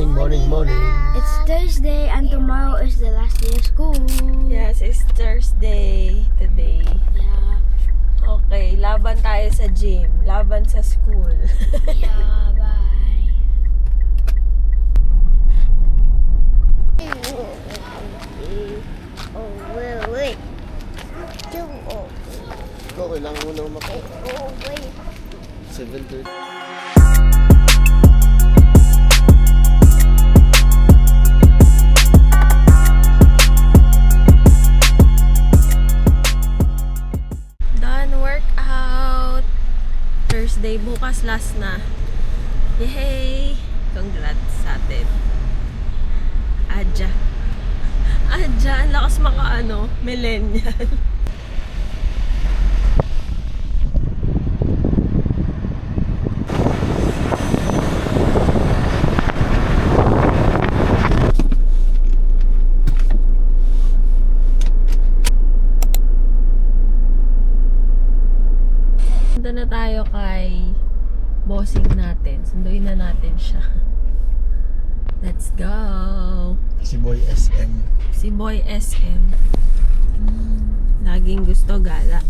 morning. It's Thursday and tomorrow is the last day of school. Yes, it's Thursday today. Yeah. Okay, laban tayo sa gym. Laban sa school. Yeah, bye. Oh, wait. Ikaw, kailangan mo na umakit. Oh, wait. 7:30. Done workout. Thursday, bukas last na. Yay! Congrats sa atin. Adja, ang lakas millennial. Punta na tayo kay bossing natin. Sunduin na natin siya. Let's go! Si Boy SM. Si Boy SM. Laging gusto gala.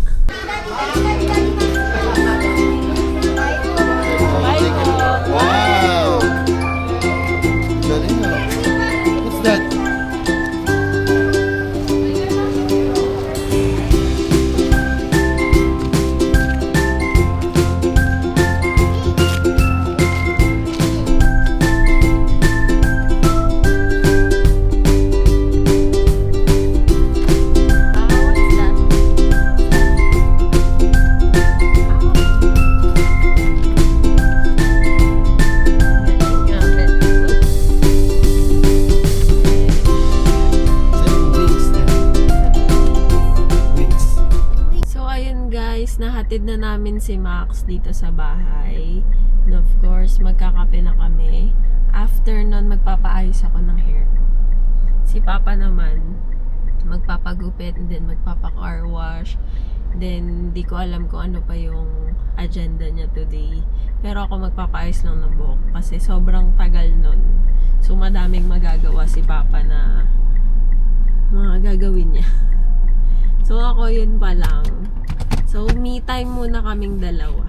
Bye po! Wow! Galing na. What's that? Nahatid na namin si Max dito sa bahay. And of course, magkakape na kami. After nun, magpapaayos ako ng hair ko. Si Papa naman, magpapagupit and then magpapa-car wash. Then, di ko alam kung ano pa yung agenda niya today. Pero ako magpapaayos lang ng buhok kasi sobrang tagal nun. So, madaming magagawa si Papa na mga gagawin niya. So, ako yun pa lang. So, me time muna kaming dalawa.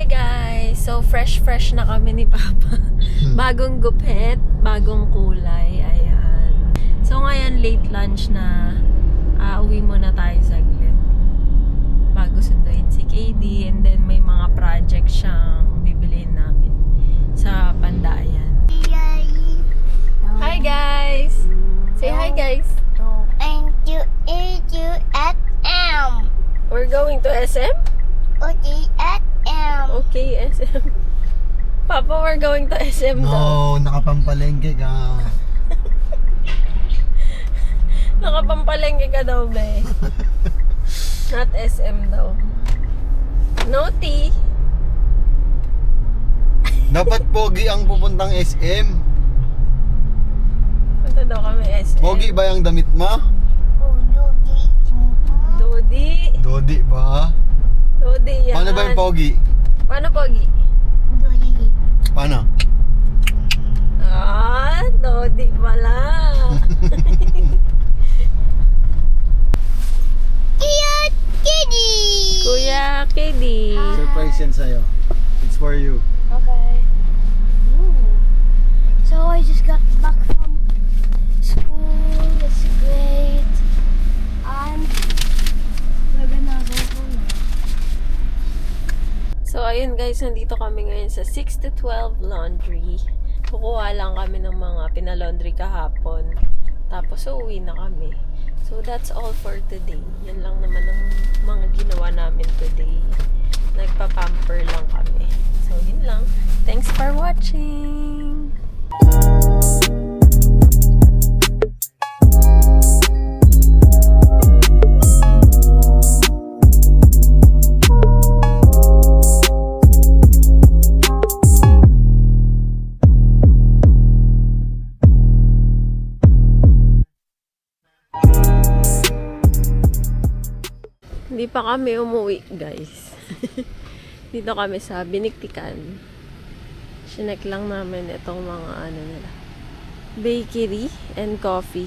Hey guys! So, fresh na kami ni Papa. Bagong gupit, bagong kulay, ayan. So ngayon late lunch na, uwi muna tayo saglit bago sunduin si KD, and then may mga project siyang bibiliin namin sa Pandayan. Hi guys! Say hi guys! And you at M. We're going to SM? Okay, at M. Okay, SM. Papa, we're going to SM No, daw. nakapampalengke ka. Nakapampalengke ka daw, be. Not SM daw. No tea. Dapat pogi ang pupuntang SM. Punta daw kami SM. Pogi ba yung damit mo? Oh, Dodi. Dodi. Dodi ba? Dodi yan. Paano ba yung pogi? Paano pogi? Dodi. Paano? Dodi pala. Kuya Kedi. Surprise yan sa'yo. It's for you. Okay. So I just got back from school. It's great. And we're gonna go home now. So ayun guys, nandito kami ngayon sa 6 to 12 laundry. Kukuha lang kami ng mga pinalaundry kahapon. Tapos uuwi na kami. So that's all for today. Yan lang naman ang mga ginawa namin today. Nagpa-pamper lang kami. So yun lang. Thanks for watching! Hindi pa kami umuwi, guys. Dito kami sa Biniktikan. Sinek lang namin itong mga ano nila. Bakery and coffee.